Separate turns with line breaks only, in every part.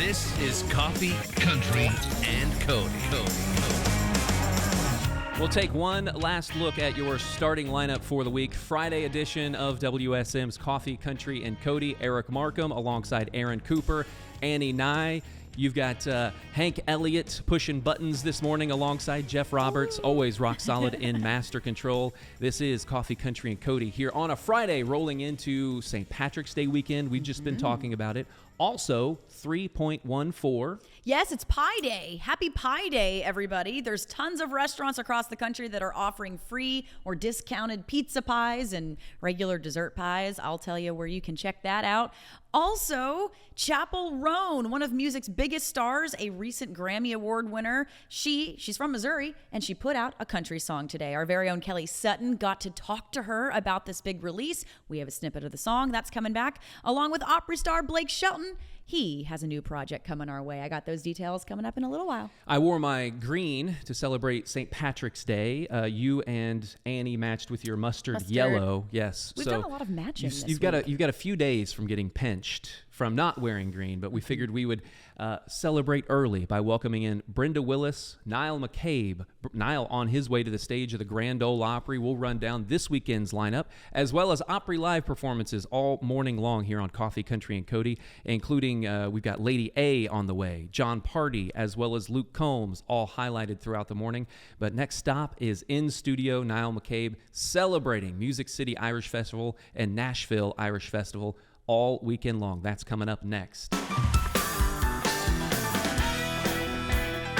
This is Coffee, Country, and Cody.
We'll take one last look at your starting lineup for the week. Friday edition of WSM's Coffee, Country, and Cody. Eric Markham alongside Eryn Cooper, Annie Nye. You've got Hank Elliott pushing buttons this morning alongside Jeff Roberts, always rock solid in master control. This is Coffee, Country, and Cody here on a Friday rolling into St. Patrick's Day weekend. We've just been talking about it. Also, 3.14.
Yes, it's Pie Day. Happy Pie Day, everybody. There's tons of restaurants across the country that are offering free or discounted pizza pies and regular dessert pies. I'll tell you where you can check that out. Also, Chappell Roan, one of music's biggest stars, a recent Grammy Award winner. She's from Missouri, and she put out a country song today. Our very own Kelly Sutton got to talk to her about this big release. We have a snippet of the song that's coming back, along with Opry star Blake Shelton. He has a new project coming our way. I got those details coming up in a little while.
I wore my green to celebrate St. Patrick's Day. You and Annie matched with your mustard yellow. Yes.
We've done a lot of matching this
week. You've got a few days from getting pinched from not wearing green, but we figured we would celebrate early by welcoming in Brenda Willis, Niall McCabe. Niall on his way to the stage of the Grand Ole Opry. We'll run down this weekend's lineup, as well as Opry Live performances all morning long here on Coffee, Country, and Cody, including we've got Lady A on the way, John Party, as well as Luke Combs, all highlighted throughout the morning. But next stop is in studio, Niall McCabe celebrating Music City Irish Festival and Nashville Irish Festival all weekend long. That's coming up next.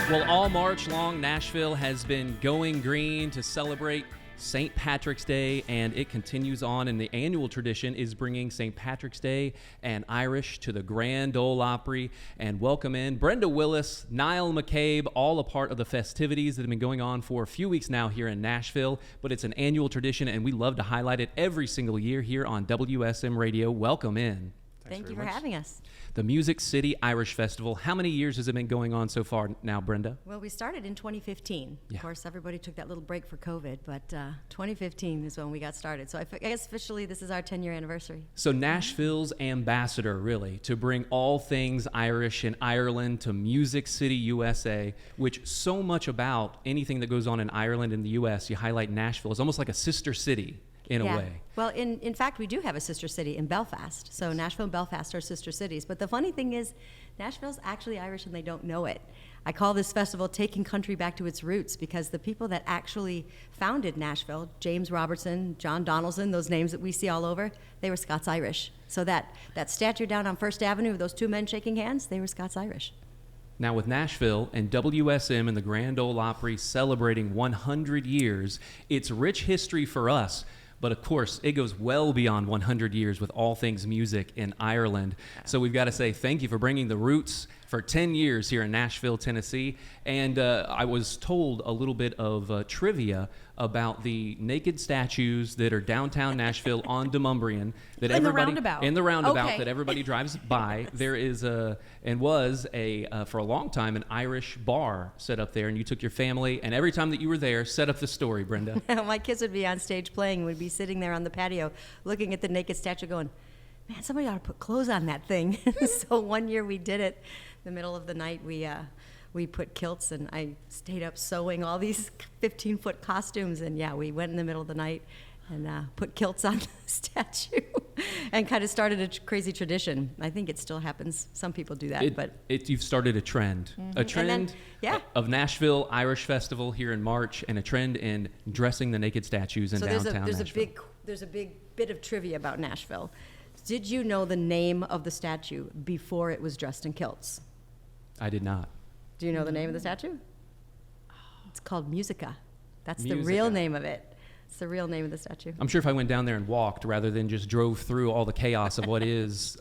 Well, all March long, Nashville has been going green to celebrate St. Patrick's Day, and it continues on, and the annual tradition is bringing St. Patrick's Day and Irish to the Grand Ole Opry, and welcome in Brenda Willis, Niall McCabe, all a part of the festivities that have been going on for a few weeks now here in Nashville, but it's an annual tradition, and we love to highlight it every single year here on WSM Radio. Welcome in.
Thank you for having us.
The Music City Irish Festival. How many years has it been going on so far now, Brenda?
Well, we started in 2015.
Yeah.
Of course, everybody took that little break for COVID, but 2015 is when we got started. So I guess officially this is our 10-year anniversary.
So Nashville's ambassador, really, to bring all things Irish in Ireland to Music City, USA, which so much about anything that goes on in Ireland and the U.S., you highlight Nashville. It's almost like a sister city. In a way.
Well, in fact, we do have a sister city in Belfast. So Nashville and Belfast are sister cities. But the funny thing is, Nashville's actually Irish and they don't know it. I call this festival Taking Country Back to Its Roots because the people that actually founded Nashville, James Robertson, John Donaldson, those names that we see all over, they were Scots-Irish. So that statue down on First Avenue of those two men shaking hands, they were Scots-Irish.
Now with Nashville and WSM and the Grand Ole Opry celebrating 100 years, it's rich history for us. But of course, it goes well beyond 100 years with all things music in Ireland. So we've got to say thank you for bringing the roots for 10 years here in Nashville, Tennessee. And I was told a little bit of trivia about the naked statues that are downtown Nashville on Demumbrian. That
in the roundabout.
In the roundabout
Okay.
that everybody drives by. There is for a long time, an Irish bar set up there. And you took your family, and every time that you were there, set up the story, Brenda.
My kids would be on stage playing, would be sitting there on the patio looking at the naked statue going, man, somebody ought to put clothes on that thing. So one year we did it. In the middle of the night, we put kilts, and I stayed up sewing all these 15-foot costumes. And yeah, we went in the middle of the night and put kilts on the statue and kind of started a crazy tradition. I think it still happens. Some people do that,
You've started a trend.
Mm-hmm.
A trend of Nashville Irish Festival here in March, and a trend in dressing the naked statues in downtown Nashville.
There's a big bit of trivia about Nashville. Did you know the name of the statue before it was dressed in kilts?
I did not.
Do you know the name of the statue? It's called Musica. That's
Musica.
the real name of it. It's the real name of the statue.
I'm sure if I went down there and walked rather than just drove through all the chaos of what is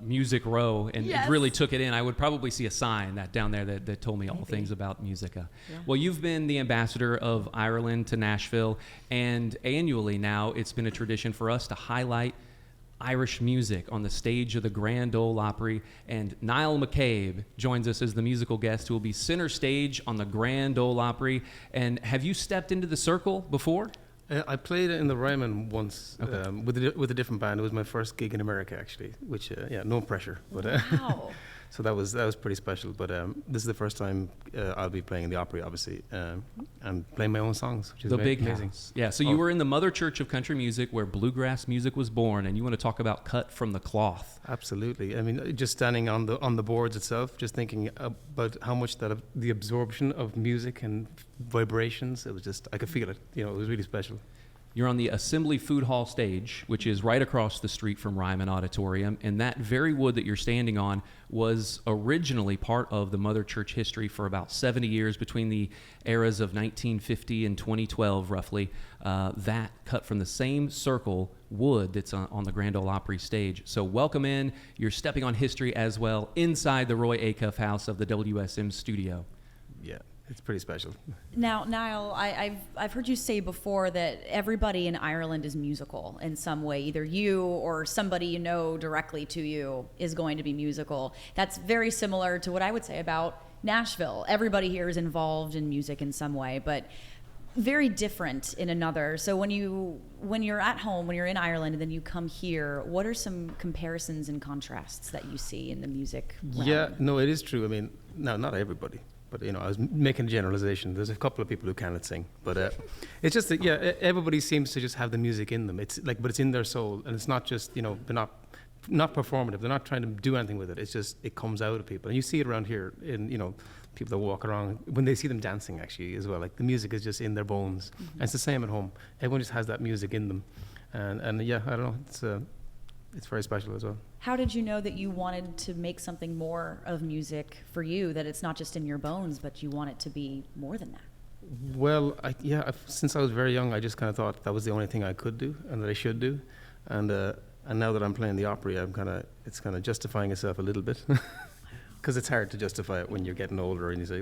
Music Row and really took it in, I would probably see a sign down there that told me all things about Musica. Yeah. Well, you've been the ambassador of Ireland to Nashville, and annually now it's been a tradition for us to highlight Irish music on the stage of the Grand Ole Opry, and Niall McCabe joins us as the musical guest who will be center stage on the Grand Ole Opry. And have you stepped into the circle before?
I played in the Ryman once with a different band. It was my first gig in America, actually, which, no pressure. But,
wow.
So that was pretty special. But this is the first time I'll be playing in the Opry, obviously, and playing my own songs, which is
The big
amazing.
house. Yeah, so you were in the mother church of country music where bluegrass music was born, and you want to talk about cut from the cloth.
Absolutely. I mean, just standing on the boards itself, just thinking about how much that the absorption of music and vibrations, it was just, I could feel it. You know, it was really special.
You're on the Assembly Food Hall stage, which is right across the street from Ryman Auditorium, and that very wood that you're standing on was originally part of the Mother Church history for about 70 years, between the eras of 1950 and 2012, roughly. That cut from the same circle wood that's on the Grand Ole Opry stage. So welcome in. You're stepping on history as well inside the Roy Acuff house of the WSM studio.
Yeah. It's pretty special.
Now, Niall, I've heard you say before that everybody in Ireland is musical in some way. Either you or somebody you know directly to you is going to be musical. That's very similar to what I would say about Nashville. Everybody here is involved in music in some way, but very different in another. So when you're at home, when you're in Ireland, and then you come here, what are some comparisons and contrasts that you see in the music realm?
Yeah, no, it is true. I mean, no, not everybody. But, you know, I was making a generalization. There's a couple of people who cannot sing. But it's just that, yeah, everybody seems to just have the music in them. It's like, but it's in their soul. And it's not just, you know, they're not performative. They're not trying to do anything with it. It's just, it comes out of people. And you see it around here in, you know, people that walk around, when they see them dancing, actually, as well. Like, the music is just in their bones. Mm-hmm. And it's the same at home. Everyone just has that music in them. And yeah, I don't know. It's very special as well.
How did you know that you wanted to make something more of music for you, that it's not just in your bones, but you want it to be more than that?
Well, since I was very young, I just kind of thought that was the only thing I could do and that I should do. And now that I'm playing the Opry, it's kind of justifying itself a little bit. Because it's hard to justify it when you're getting older and you say,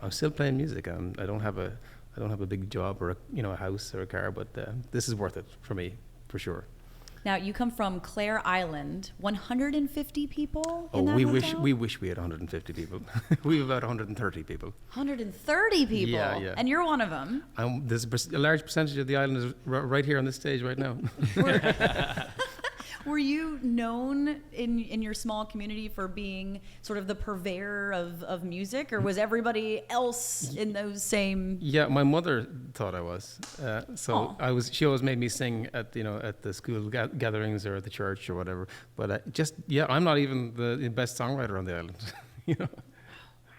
I'm still playing music and I don't have a big job or a house or a car, but this is worth it for me, for sure.
Now, you come from Clare Island, 150 people in that
we
hotel?
wish we had 150 people. We have about 130 people.
130 people?
Yeah.
And you're one of them.
There's a large percentage of the island is right here on this stage right now.
Were you known in your small community for being sort of the purveyor of music, or was everybody else in those same?
Yeah, my mother thought I was. She always made me sing at the school gatherings or at the church or whatever. But I'm not even the best songwriter on the island. You know.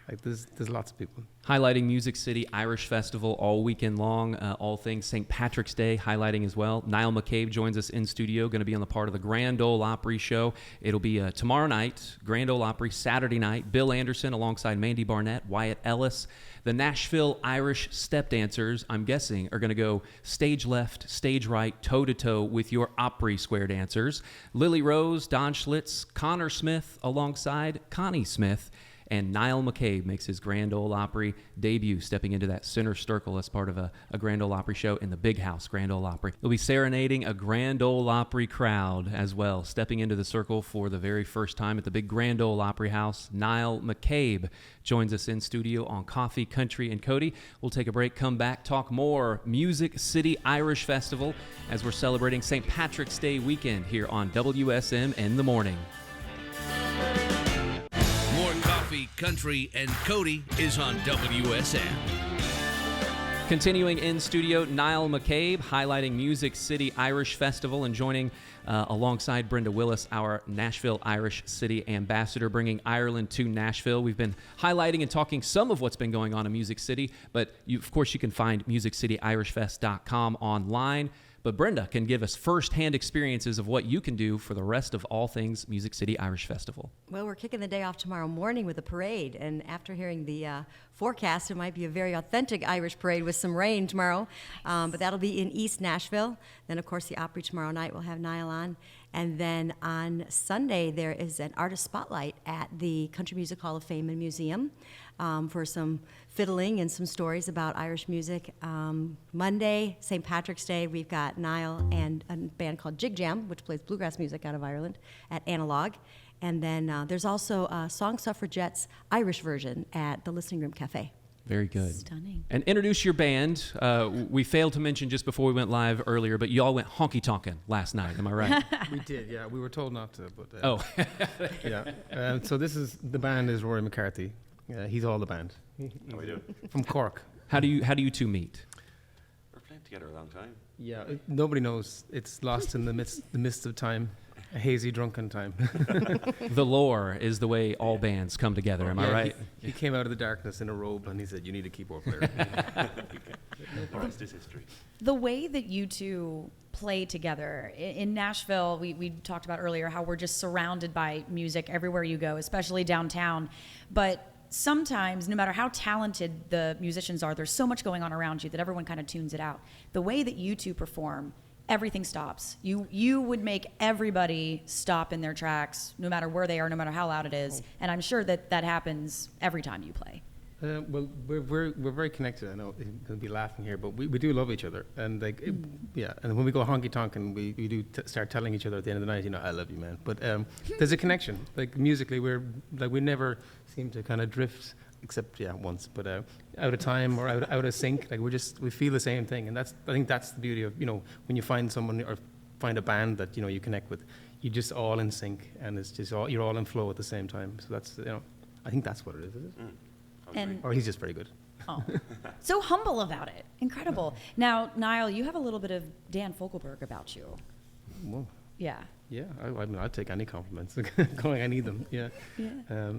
Like there's lots of people.
Highlighting Music City Irish Festival all weekend long, all things St. Patrick's Day highlighting as well. Niall McCabe joins us in studio, going to be on the part of the Grand Ole Opry show. It'll be tomorrow night, Grand Ole Opry, Saturday night. Bill Anderson alongside Mandy Barnett, Wyatt Ellis. The Nashville Irish step dancers, I'm guessing, are going to go stage left, stage right, toe-to-toe with your Opry square dancers. Lily Rose, Don Schlitz, Connor Smith alongside Connie Smith. And Niall McCabe makes his Grand Ole Opry debut, stepping into that center circle as part of a Grand Ole Opry show in the big house, Grand Ole Opry. He'll be serenading a Grand Ole Opry crowd as well, stepping into the circle for the very first time at the big Grand Ole Opry house. Niall McCabe joins us in studio on Coffee, Country, and Cody. We'll take a break, come back, talk more Music City Irish Festival as we're celebrating St. Patrick's Day weekend here on WSM in the morning.
Coffee, Country, and Cody is on WSM.
Continuing in studio, Niall McCabe highlighting Music City Irish Festival and joining alongside Brenda Willis, our Nashville Irish City Ambassador, bringing Ireland to Nashville. We've been highlighting and talking some of what's been going on in Music City, but of course you can find MusicCityIrishFest.com online. But Brenda can give us first-hand experiences of what you can do for the rest of all things Music City Irish Festival.
Well, we're kicking the day off tomorrow morning with a parade, and after hearing the forecast, it might be a very authentic Irish parade with some rain tomorrow, but that'll be in East Nashville. Then, of course, the Opry tomorrow night will have Niall on. And then on Sunday, there is an artist spotlight at the Country Music Hall of Fame and Museum for some fiddling and some stories about Irish music. Monday, St. Patrick's Day, we've got Niall and a band called Jig Jam, which plays bluegrass music out of Ireland, at Analog. And then there's also a Song Suffragette's Irish version at the Listening Room Cafe.
Very good.
Stunning.
And introduce your band. We failed to mention just before we went live earlier, but y'all went honky-tonkin' last night. Am I right?
We did, yeah. We were told not to, but
Oh.
yeah. So the band is Rory McCarthy. He's all the band.
How we doing?
From Cork.
How do you two meet?
We're playing together a long time.
Yeah, nobody knows. It's lost in the midst of time, a hazy, drunken time.
The lore is the way all bands come together. Am I right?
He came out of the darkness in a robe and he said, "You need a keyboard player."
The rest is history.
The way that you two play together in Nashville, we talked about earlier how we're just surrounded by music everywhere you go, especially downtown. But sometimes, no matter how talented the musicians are, there's so much going on around you that everyone kind of tunes it out. The way that you two perform, everything stops. You would make everybody stop in their tracks, no matter where they are, no matter how loud it is. And I'm sure that happens every time you play.
Well, we're very connected. I know you're gonna be laughing here, but we do love each other, and And when we go honky tonk, and we do start telling each other at the end of the night, I love you, man. But there's a connection. Like musically, we never seem to kind of drift, except once. But out of time or out of sync, like we feel the same thing, and I think that's the beauty of when you find someone or find a band that you connect with, you're just all in sync, and it's just you're all in flow at the same time. So that's I think that's what it is. Or he's just very good.
Oh, so humble about it. Incredible. Now, Niall, you have a little bit of Dan Fogelberg about you.
Well,
Yeah.
yeah, I mean, I'd take any compliments. I need them. Yeah.
Yeah.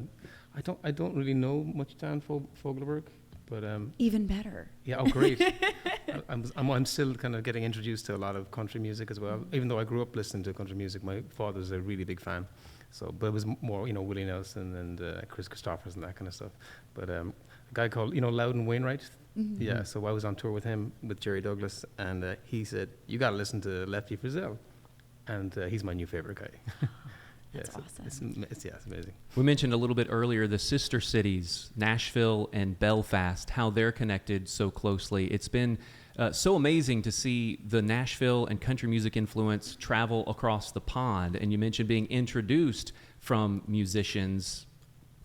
I don't really know much Dan Fogelberg, but
Even better.
yeah. Oh, great. I'm still kind of getting introduced to a lot of country music as well. Even though I grew up listening to country music, my father's a really big fan. So, but it was more, Willie Nelson and Chris Christophers and that kind of stuff. But a guy called, Loudon Wainwright. Mm-hmm. Yeah. So I was on tour with him, with Jerry Douglas, and he said, "You got to listen to Lefty Frizzell," and he's my new favorite guy.
That's awesome.
It's amazing.
We mentioned a little bit earlier the sister cities, Nashville and Belfast, how they're connected so closely. It's been so amazing to see the Nashville and country music influence travel across the pond. And you mentioned being introduced from musicians,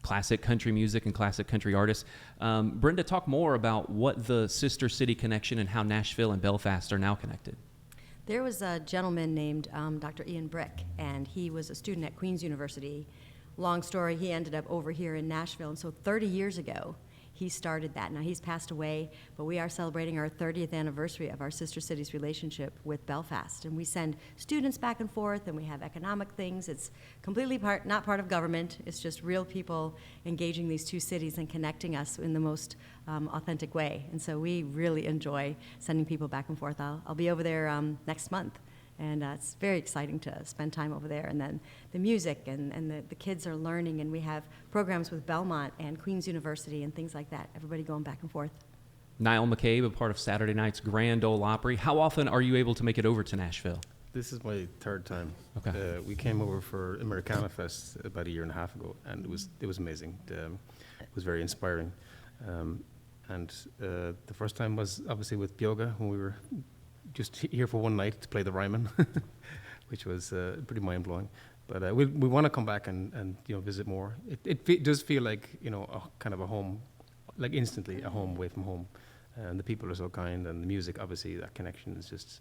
classic country music and classic country artists. Brenda, talk more about what the sister city connection and how Nashville and Belfast are now connected.
There was a gentleman named Dr. Ian Brick, and he was a student at Queen's University. Long story, he ended up over here in Nashville, and so 30 years ago, he started that. Now, he's passed away, but we are celebrating our 30th anniversary of our sister cities relationship with Belfast, and we send students back and forth, and we have economic things. It's completely not part of government. It's just real people engaging these two cities and connecting us in the most authentic way. And so we really enjoy sending people back and forth. I'll be over there next month, and it's very exciting to spend time over there. And then the music and the kids are learning, and we have programs with Belmont and Queen's University and things like that. Everybody going back and forth.
Niall McCabe, a part of Saturday night's Grand Ole Opry. How often are you able to make it over to Nashville?
This is my third time.
Okay.
We came over for Americana Fest about a year and a half ago, and it was amazing. It was very inspiring. And the first time was obviously with Bioga, when we were just here for one night to play the Ryman, which was pretty mind-blowing. But we want to come back and visit more. It does feel like kind of a home, like instantly a home away from home. And the people are so kind, and the music, obviously, that connection is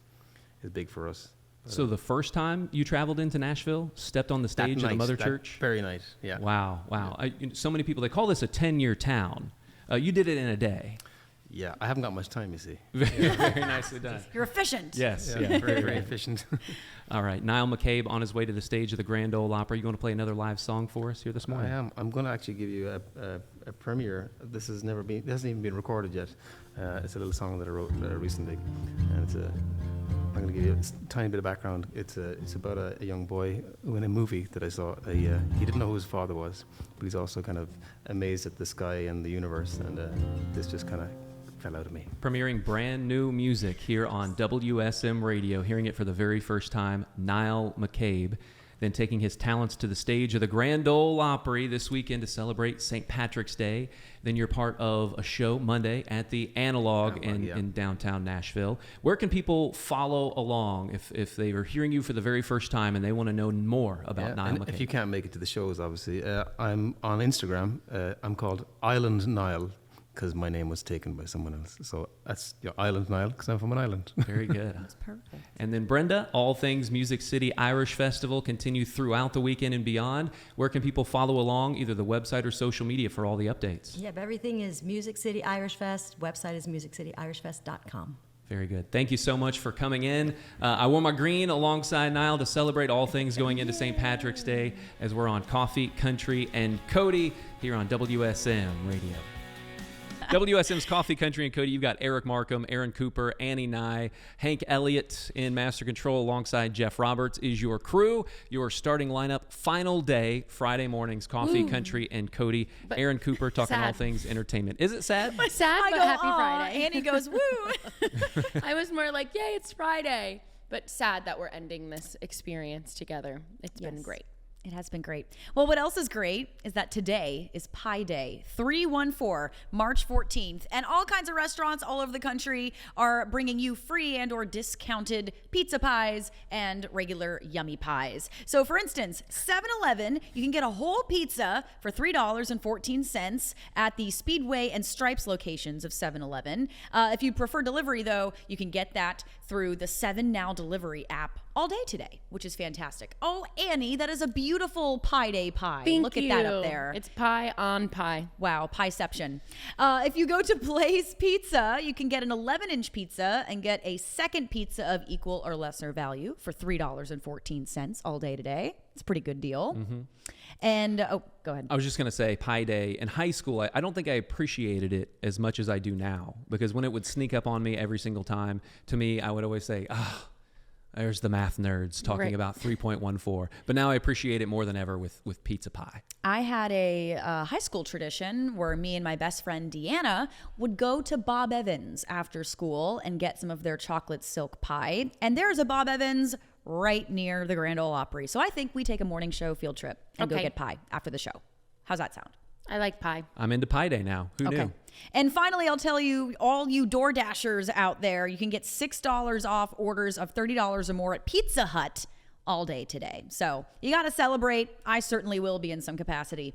big for us. But,
So the first time you traveled into Nashville, stepped on the stage at the Mother Church?
Very night, yeah.
Wow. So many people, they call this a 10-year town. You did it in a day.
Yeah, I haven't got much time, you see.
Very nicely done.
You're efficient.
Yes.
Yeah, very, very efficient.
All right. Niall McCabe on his way to the stage of the Grand Ole Opry. You going to play another live song for us here this morning?
I am. I'm going to actually give you a premiere. This hasn't even been recorded yet. It's a little song that I wrote recently, and I'm going to give you a tiny bit of background. It's about a young boy in a movie that I saw. He didn't know who his father was, but he's also kind of amazed at the sky and the universe, and this just kind of fell out of me.
Premiering brand new music here on WSM Radio, hearing it for the very first time, Niall McCabe, then taking his talents to the stage of the Grand Ole Opry this weekend to celebrate St. Patrick's Day. Then you're part of a show Monday at the Analog in downtown Nashville. Where can people follow along if they are hearing you for the very first time and they want to know more about Niall McCabe?
If you can't make it to the shows, obviously, I'm on Instagram. I'm called Island Niall. because my name was taken by someone else. So that's your island Niall, because I'm from an island.
Very good. That's perfect. And then Brenda, all things Music City Irish Festival continue throughout the weekend and beyond. Where can people follow along, either the website or social media, for all the updates?
Yep, everything is Music City Irish Fest. Website is musiccityirishfest.com.
Very good. Thank you so much for coming in. I wore my green alongside Niall to celebrate all things going into St. Patrick's Day, as we're on Coffee, Country, and Cody here on WSM Radio. WSM's Coffee, Country, and Cody. You've got Eric Markham, Eryn Cooper, Annie Nye, Hank Elliott in Master Control alongside Jeff Roberts is your crew. Your starting lineup, final day, Friday mornings, Coffee, Country, and Cody.
But
Eryn Cooper talking
sad.
all things entertainment. Is it sad?
Sad,
I
but
go,
happy
"Aw,"
Friday.
Annie goes, woo.
I was more like, yay, it's Friday. But sad that we're ending this experience together. It's been great.
It has been great. Well, what else is great is that today is Pie Day, 314, March 14th. And all kinds of restaurants all over the country are bringing you free and or discounted pizza pies and regular yummy pies. So for instance, 7-Eleven, you can get a whole pizza for $3.14 at the Speedway and Stripes locations of 7-Eleven. If you prefer delivery, though, you can get that through the 7 Now delivery app all day today, which is fantastic. Oh, Annie, that is a beautiful Pie Day pie. Look at that up there.
It's pie on pie.
Wow, pieception. If you go to Blaze Pizza, you can get an 11-inch pizza and get a second pizza of equal or lesser value for $3.14 all day today. It's a pretty good deal.
Mm-hmm.
And, oh, go ahead.
I was just going to say Pie Day. In high school, I don't think I appreciated it as much as I do now, because when it would sneak up on me every single time, to me, I would always say, there's the math nerds talking about 3.14. But now I appreciate it more than ever with pizza pie.
I had a high school tradition where me and my best friend Deanna would go to Bob Evans after school and get some of their chocolate silk pie. And there's a Bob Evans right near the Grand Ole Opry. So I think we take a morning show field trip and go get pie after the show. How's that sound?
I like pie.
I'm into Pie Day now. Who knew?
And finally, I'll tell you, all you Door Dashers out there, you can get $6 off orders of $30 or more at Pizza Hut all day today. So you got to celebrate. I certainly will be in some capacity.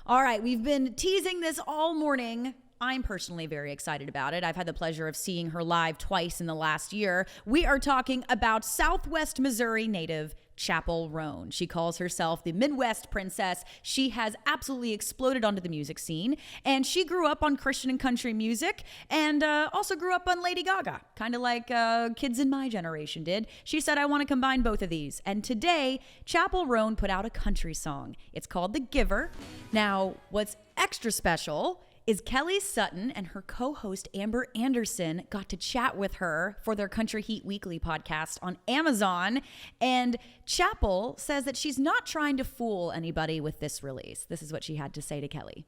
All right, we've been teasing this all morning. I'm personally very excited about it. I've had the pleasure of seeing her live twice in the last year. We are talking about Southwest Missouri native Chapel Roan. She calls herself the Midwest Princess. She has absolutely exploded onto the music scene, and she grew up on Christian and country music, and also grew up on Lady Gaga, kind of like kids in my generation did. She said, I want to combine both of these. And today, Chapel Roan put out a country song. It's called The Giver. Now, what's extra special is Kelly Sutton and her co-host Amber Anderson got to chat with her for their Country Heat Weekly podcast on Amazon. And Chapel says that she's not trying to fool anybody with this release. This is what she had to say to Kelly.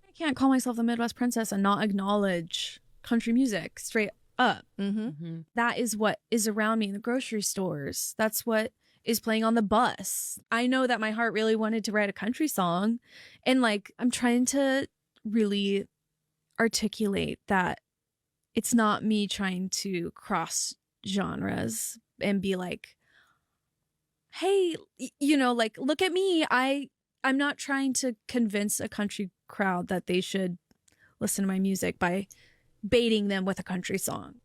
I can't call myself the Midwest Princess and not acknowledge country music straight up. That is what is around me in the grocery stores. That's what is playing on the bus. I know that my heart really wanted to write a country song, and like I'm trying to really articulate that it's not me trying to cross genres and be like, hey, you know, like, look at me. I'm not trying to convince a country crowd that they should listen to my music by baiting them with a country song.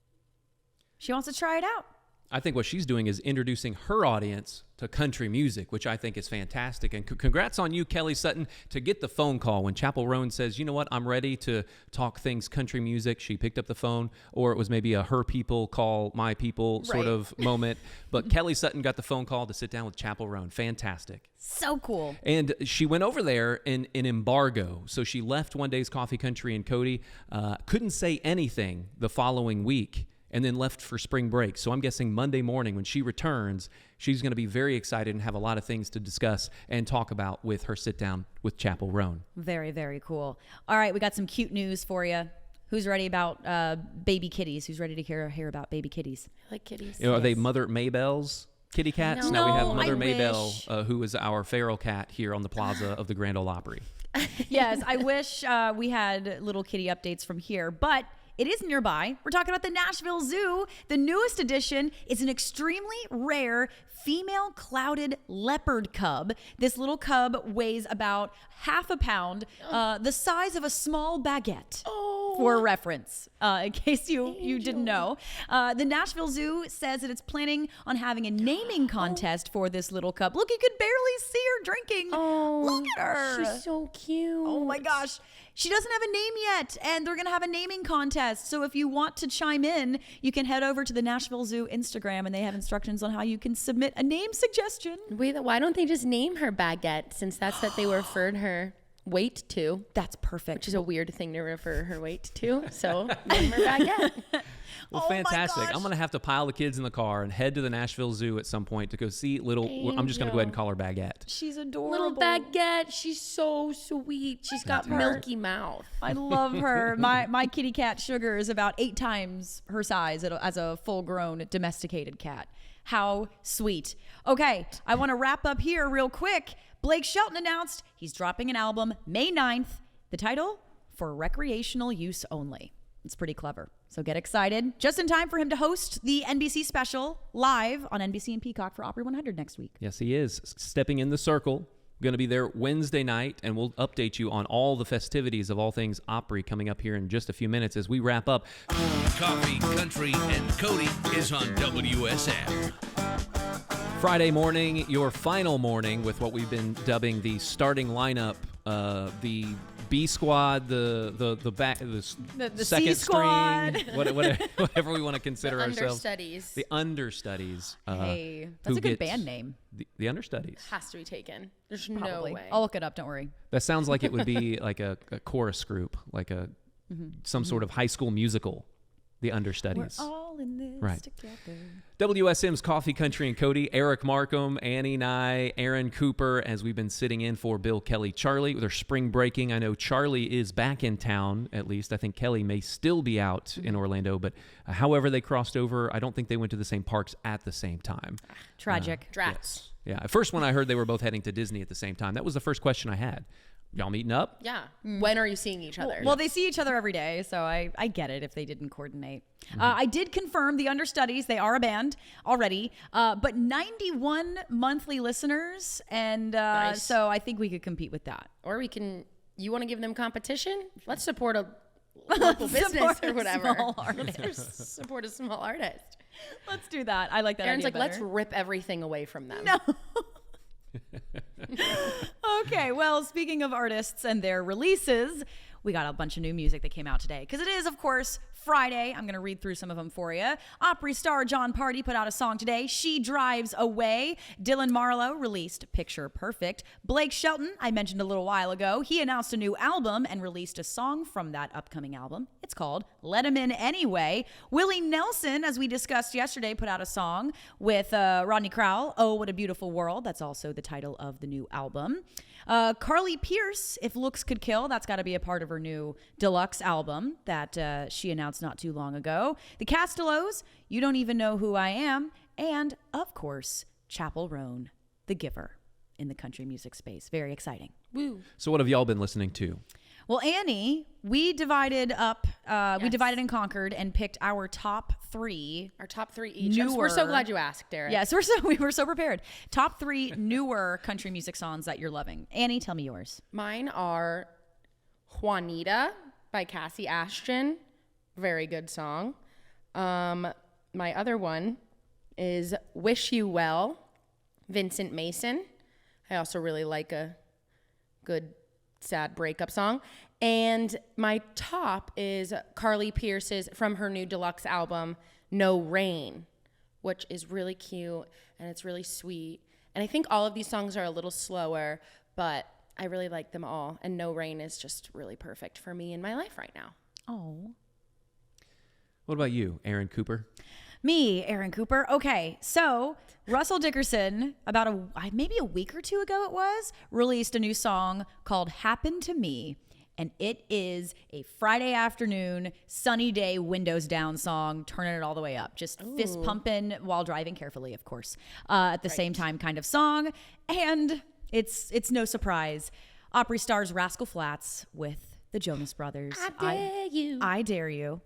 She wants to try it out.
I think what she's doing is introducing her audience to country music, which I think is fantastic. And congrats on you, Kelly Sutton, to get the phone call when Chapel Roan says, you know what, I'm ready to talk things country music. She picked up the phone, or it was maybe a her people call my people sort of moment. But Kelly Sutton got the phone call to sit down with Chapel Roan. Fantastic.
So cool.
And she went over there in an embargo. So she left One Day's Coffee, Country, and Cody, couldn't say anything the following week, and then left for spring break. So I'm guessing Monday morning when she returns, she's going to be very excited and have a lot of things to discuss and talk about with her sit down with Chapel Roan.
Very, very cool. All right, we got some cute news for you. Who's ready about baby kitties? Who's ready to hear about baby kitties?
I like kitties.
You know, are they Mother Maybell's kitty cats?
No.
Now we have
No,
Mother
I
Maybell, who is our feral cat here on the plaza of the Grand Ole Opry.
Yes, I wish we had little kitty updates from here, but it is nearby. We're talking about the Nashville Zoo. The newest addition is an extremely rare female clouded leopard cub. This little cub weighs about half a pound, the size of a small baguette.
Oh,
for reference, in case you didn't know. The Nashville Zoo says that it's planning on having a naming contest for this little cub. Look, you could barely see her drinking.
Oh,
look at her.
She's so cute.
Oh my gosh. She doesn't have a name yet, and they're going to have a naming contest. So if you want to chime in, you can head over to the Nashville Zoo Instagram, and they have instructions on how you can submit a name suggestion.
Wait, why don't they just name her Baguette, since that's what they referred her weight to?
That's perfect.
Which is a weird thing to refer her weight to. So name her Baguette.
Well,
Oh my
fantastic.
gosh.
I'm going to have to pile the kids in the car and head to the Nashville Zoo at some point to go see I'm just going to go ahead and call her Baguette.
She's adorable.
Little Baguette, she's so sweet. She's got milky mouth.
I love her. My kitty cat Sugar is about 8 times her size as a full-grown domesticated cat. How sweet. Okay, I want to wrap up here real quick. Blake Shelton announced he's dropping an album May 9th. The title, For Recreational Use Only. It's pretty clever. So get excited. Just in time for him to host the NBC special live on NBC and Peacock for Opry 100 next week.
Yes, he is. Stepping in the circle. Going to be there Wednesday night, and we'll update you on all the festivities of all things Opry coming up here in just a few minutes as we wrap up.
Coffee, Country, and Cody is on WSM.
Friday morning, your final morning with what we've been dubbing the starting lineup, the B squad, the second
C squad.
string, whatever we want to consider ourselves.
Understudies.
The understudies.
Hey, that's a good band name.
The understudies.
Has to be taken. There's
Probably.
no way.
I'll look it up. Don't worry.
That sounds like it would be like a chorus group, like some sort of high school musical. The understudies.
We're all in this
Right.
together.
WSM's Coffee, Country, and Cody. Eric Markham, Annie Nye, Eryn Cooper, as we've been sitting in for Bill, Kelly, Charlie. They're spring breaking. I know Charlie is back in town, at least. I think Kelly may still be out in Orlando, but however they crossed over, I don't think they went to the same parks at the same time.
Tragic.
Drats.
Yeah. At first, when I heard they were both heading to Disney at the same time, that was the first question I had. Y'all meeting up?
Yeah. When are you seeing each other?
Well, they see each other every day, so I get it if they didn't coordinate. I did confirm the understudies. They are a band already, but 91 monthly listeners, and
Nice.
so I think we could compete with that.
Or we can, you want to give them competition? Let's support a local business or whatever.
Small artist.
Let's support a small artist.
Let's do that. I like that
Aaron's
idea
like, let's
better.
rip everything away from them.
No. Okay, well, speaking of artists and their releases, we got a bunch of new music that came out today. Because it is, of course, Friday. I'm going to read through some of them for you. Opry star John Party put out a song today, She Drives Away. Dylan Marlowe released Picture Perfect. Blake Shelton, I mentioned a little while ago, he announced a new album and released a song from that upcoming album. It's called Let 'Em In Anyway. Willie Nelson, as we discussed yesterday, put out a song with Rodney Crowell, Oh, What a Beautiful World. That's also the title of the new album. Carly Pierce, If Looks Could Kill, that's got to be a part of her new deluxe album that she announced not too long ago. The Castellows, You Don't Even Know Who I Am, and, of course, Chappell Roan, The Giver, in the country music space. Very exciting.
Woo.
So what have y'all been listening to?
Well, Annie, we divided up, we divided and conquered and picked our top 3.
Our top 3 each. We're so
Newer.
glad you asked, Derek.
Yes, we were so prepared. Top 3 newer country music songs that you're loving. Annie, tell me yours.
Mine are Juanita by Cassie Ashton. Very good song. My other one is Wish You Well, Vincent Mason. I also really like a good sad breakup song. And my top is Carly Pierce's, from her new deluxe album, No Rain, which is really cute and it's really sweet. And I think all of these songs are a little slower, but I really like them all. And No Rain is just really perfect for me in my life right now.
Oh.
What about you, Eryn Cooper?
Me, Eryn Cooper. Okay, so Russell Dickerson, about maybe a week or two ago it was, released a new song called Happen to Me. And it is a Friday afternoon, sunny day, windows down song, turning it all the way up. Just fist pumping while driving carefully, of course, at the same time kind of song. And it's no surprise. Opry stars Rascal Flatts with the Jonas Brothers. I Dare You.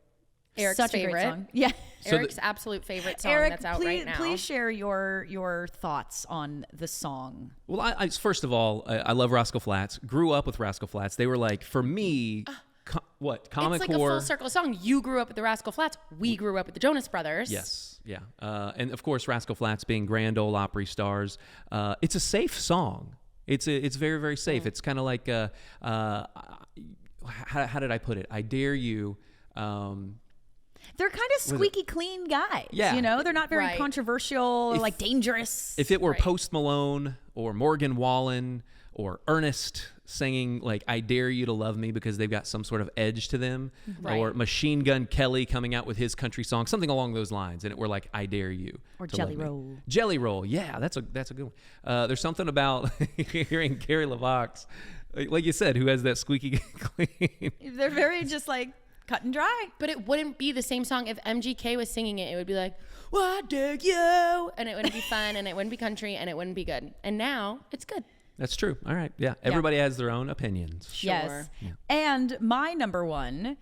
Eric's
Such
favorite.
a great song. Yeah.
Eric's absolute favorite song
Eric,
that's out
please,
right now.
please share your thoughts on the song.
Well, I first of all, I love Rascal Flatts. Grew up with Rascal Flatts. They were like, for me, Common
It's like
Core.
a full circle song. You grew up with the Rascal Flatts. We grew up with the Jonas Brothers.
Yes, yeah. And of course, Rascal Flatts being Grand Ole Opry stars. It's a safe song. It's very, very safe. It's kind of like, how did I put it? I dare you.
They're kind of squeaky clean guys.
Yeah.
You know, they're not very
Right.
controversial or like dangerous.
If it were
Right.
Post Malone or Morgan Wallen or Ernest singing like I Dare You to Love Me because they've got some sort of edge to them,
Right.
or Machine Gun Kelly coming out with his country song, something along those lines, and it were like I Dare You.
Or
to
Jelly
Love Me.
Roll.
Jelly Roll, yeah, that's a good one. There's something about hearing Gary LaVox, like you said, who has that squeaky clean.
They're very just like cut and dry.
But it wouldn't be the same song if MGK was singing it. It would be like, well, I dare you. And it wouldn't be fun, and it wouldn't be country, and it wouldn't be good. And now it's good.
That's true. All right, yeah. Everybody has their own opinions.
Yes.
Yeah.
And my number one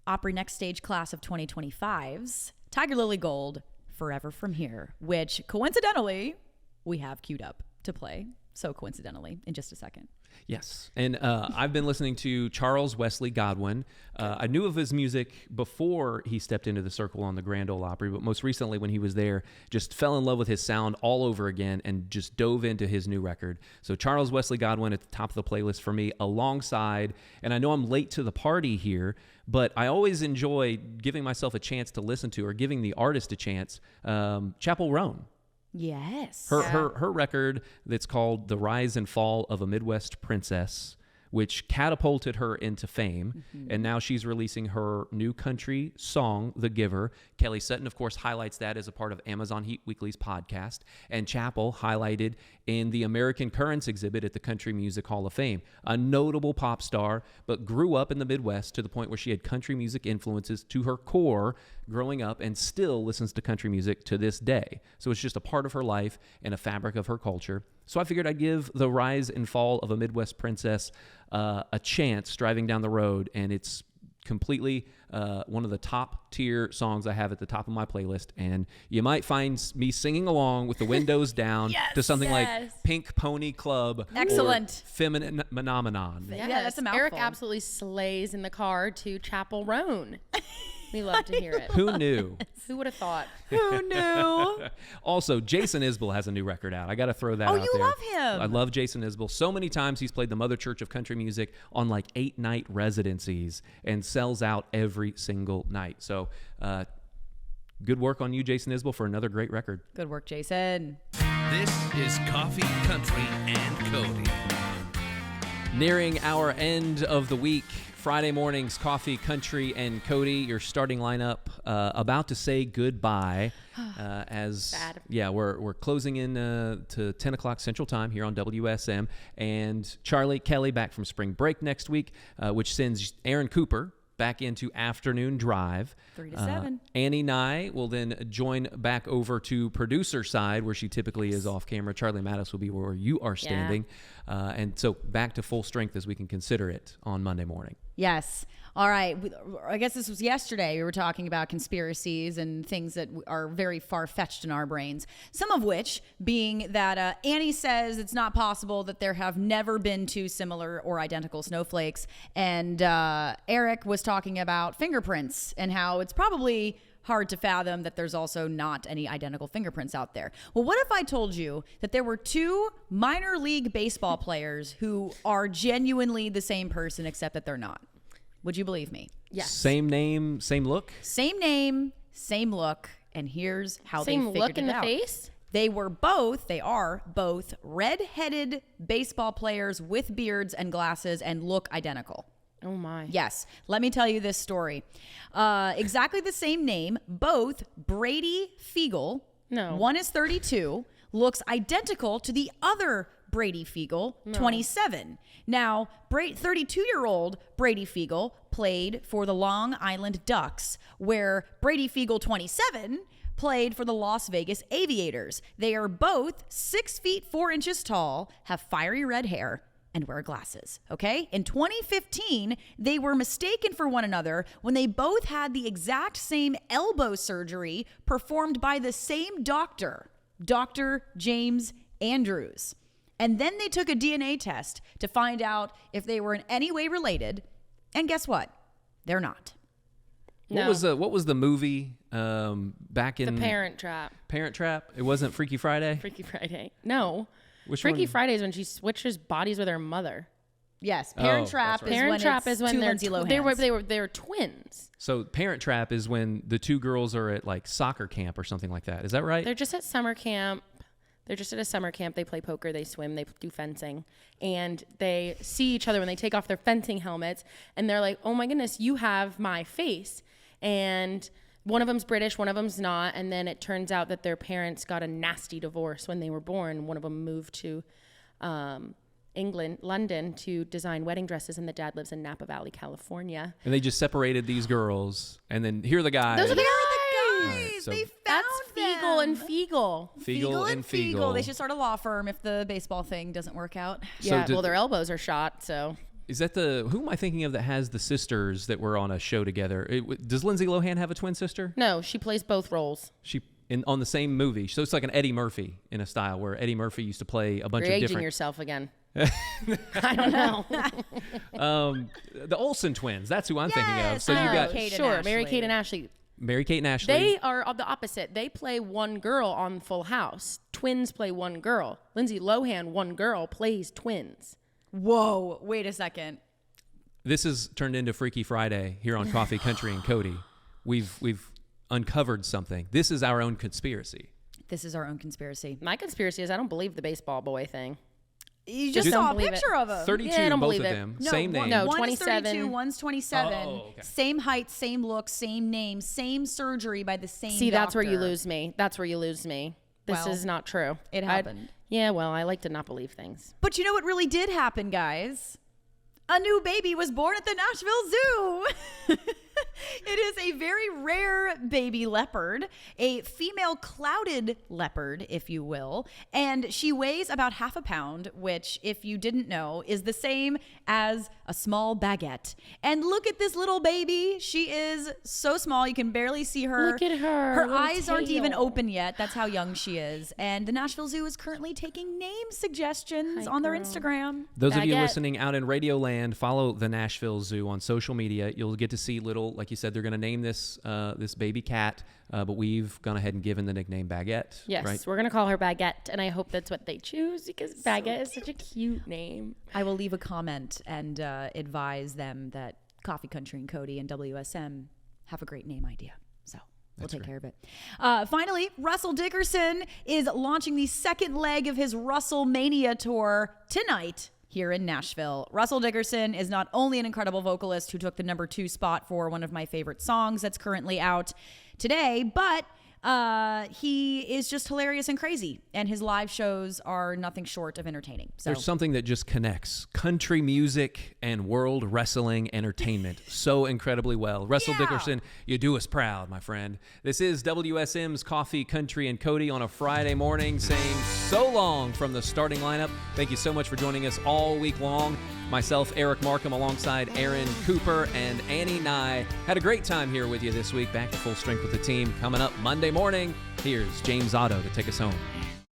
Opry Next Stage class of 2025's Tiger Lily Gold, Forever From Here, which coincidentally we have queued up to play. So coincidentally, in just a second.
Yes. And I've been listening to Charles Wesley Godwin. I knew of his music before he stepped into the circle on the Grand Ole Opry, but most recently when he was there, just fell in love with his sound all over again and just dove into his new record. So Charles Wesley Godwin at the top of the playlist for me, alongside, and I know I'm late to the party here, but I always enjoy giving myself a chance to listen to, or giving the artist a chance, Chappell Roan.
Yes.
Her record that's called The Rise and Fall of a Midwest Princess, which catapulted her into fame. And now she's releasing her new country song, The Giver. Kelly Sutton, of course, highlights that as a part of Amazon Heat Weekly's podcast. And Chappell highlighted in the American Currents exhibit at the Country Music Hall of Fame. A notable pop star, but grew up in the Midwest to the point where she had country music influences to her core growing up, and still listens to country music to this day. So it's just a part of her life and a fabric of her culture. So I figured I'd give The Rise and Fall of a Midwest Princess a chance driving down the road, and it's completely one of the top tier songs I have at the top of my playlist. And you might find me singing along with the windows down to something like Pink Pony Club.
Excellent.
Or Feminine Phenomenon.
Yeah, that's a mouthful.
Eric absolutely slays in the car to Chappell Roan. We love to hear it.
Who knew?
Who would have thought?
Who knew?
Also, Jason Isbell has a new record out. I got to throw that out there.
Oh, you love him.
I love Jason Isbell. So many times he's played the Mother Church of Country Music on like 8-night residencies and sells out every single night. So good work on you, Jason Isbell, for another great record.
Good work, Jason.
This is Coffee, Country, and Cody.
Nearing our end of the week, Friday mornings, Coffee, Country, and Cody, your starting lineup, about to say goodbye. We're closing in to 10 o'clock Central Time here on WSM. And Charlie Kelly back from spring break next week, which sends Eryn Cooper back into afternoon drive.
3 to 7.
Annie Nye will then join back over to producer side, where she typically is off camera. Charlie Mattis will be where you are standing. And so back to full strength as we can consider it on Monday morning.
Yes. All right. I guess this was yesterday. We were talking about conspiracies and things that are very far-fetched in our brains. Some of which being that Annie says it's not possible that there have never been two similar or identical snowflakes. And Eric was talking about fingerprints and how it's probably hard to fathom that there's also not any identical fingerprints out there. Well, what if I told you that there were two minor league baseball players who are genuinely the same person, except that they're not? Would you believe me?
Yes.
Same name, same look?
Same name, same look, and here's how they
Same
figured
look
it
in the
out.
face?
They are both red-headed baseball players with beards and glasses and look identical.
Oh my.
Yes. Let me tell you this story. Exactly the same name, both Brady Fiegel.
No.
One is 32, looks identical to the other Brady Fiegel, 27. Now, 32-year-old Brady Fiegel played for the Long Island Ducks, where Brady Fiegel, 27, played for the Las Vegas Aviators. They are both 6 feet 4 inches tall, have fiery red hair, and wear glasses, okay? In 2015, they were mistaken for one another when they both had the exact same elbow surgery performed by the same doctor, Dr. James Andrews. And then they took a DNA test to find out if they were in any way related. And guess what? They're not.
No.
What was the movie back in
The Parent Trap.
Parent Trap? It wasn't Freaky Friday.
Freaky Friday. No.
Which
Freaky
one?
Friday is when she switches bodies with her mother.
Yes, Parent
Oh,
Trap
that's
is
right.
Parent
when
Trap
it's
is when
two
they're
Lindsay
they
Lohans.
were twins.
So Parent Trap is when the two girls are at like soccer camp or something like that. Is that right?
They're just at summer camp. They're just at a summer camp. They play poker, they swim, they do fencing, and they see each other when they take off their fencing helmets, and they're like, "Oh my goodness, you have my face." And one of them's British, one of them's not, and then it turns out that their parents got a nasty divorce when they were born. One of them moved to England, London, to design wedding dresses, and the dad lives in Napa Valley, California.
And they just separated these girls, and then here are the guys.
Those are the guys.
Guys,
so-
they found
That's Fiegel and
them.
Fiegel.
Fiegel and Fiegel.
They should start a law firm if the baseball thing doesn't work out.
So
Yeah,
did-
well, their elbows are shot, so.
Is that who am I thinking of that has the sisters that were on a show together? Does Lindsay Lohan have a twin sister?
No, she plays both roles.
She on the same movie. So it's like an Eddie Murphy in a style where Eddie Murphy used to play a bunch
You're
of
aging
different.
yourself again. I don't know.
The Olsen twins. That's who I'm thinking of. So you
Mary
got
Kate and
Sure, Mary
Ashley.
Kate and Ashley.
Mary Kate and Ashley.
They are the opposite. They play one girl on Full House. Twins play one girl. Lindsay Lohan, one girl, plays twins.
Whoa, wait a second.
This has turned into Freaky Friday here on Coffee Country and Cody. We've uncovered something. This is our own conspiracy.
This is our own conspiracy.
My conspiracy is I don't believe the baseball boy thing.
You just
Just
saw
don't
a
believe it.
picture of him.
32,
Yeah, I don't
both
believe
of
it.
them.
No,
Same
one-
name.
No,
One
27.
is 32, one's 27.
Oh, okay.
Same height, same look, same name, same surgery by the same
See, that's where you
doctor.
lose me. That's where you lose me. This
Well,
is not true.
it happened.
Yeah, well, I like to not believe things.
But you know what really did happen, guys? A new baby was born at the Nashville Zoo. It is a very rare baby leopard, a female clouded leopard, if you will, and she weighs about half a pound, which, if you didn't know, is the same as a small baguette. And look at this little baby. She is so small, you can barely see her.
Look at her,
Her
little
eyes aren't even
tail.
open yet. That's how young she is. And the Nashville Zoo is currently taking name suggestions on their Instagram.
Those of you
Baguette.
listening out in Radio Land, follow the Nashville Zoo on social media. You'll get to see little, like you said, they're going to name this this baby cat, but we've gone ahead and given the nickname Baguette.
Yes,
right?
we're going to call her Baguette, and I hope that's what they choose because Baguette is such a cute name.
I will leave a comment and advise them that Coffee Country and Cody and WSM have a great name idea. So we'll take care of it. Finally, Russell Dickerson is launching the second leg of his Russell Mania tour tonight here in Nashville. Russell Dickerson is not only an incredible vocalist who took the #2 spot for one of my favorite songs that's currently out today, but he is just hilarious and crazy, and his live shows are nothing short of entertaining. So
There's something that just connects country music and world wrestling entertainment so incredibly well. Russell Dickerson, you do us proud, my friend. This is WSM's Coffee, Country, and Cody on a Friday morning, saying so long from the starting lineup. Thank you so much for joining us all week long. Myself, Eric Markham, alongside Eryn Cooper and Annie Nye. Had a great time here with you this week. Back to full strength with the team. Coming up Monday morning, here's James Otto to take us home.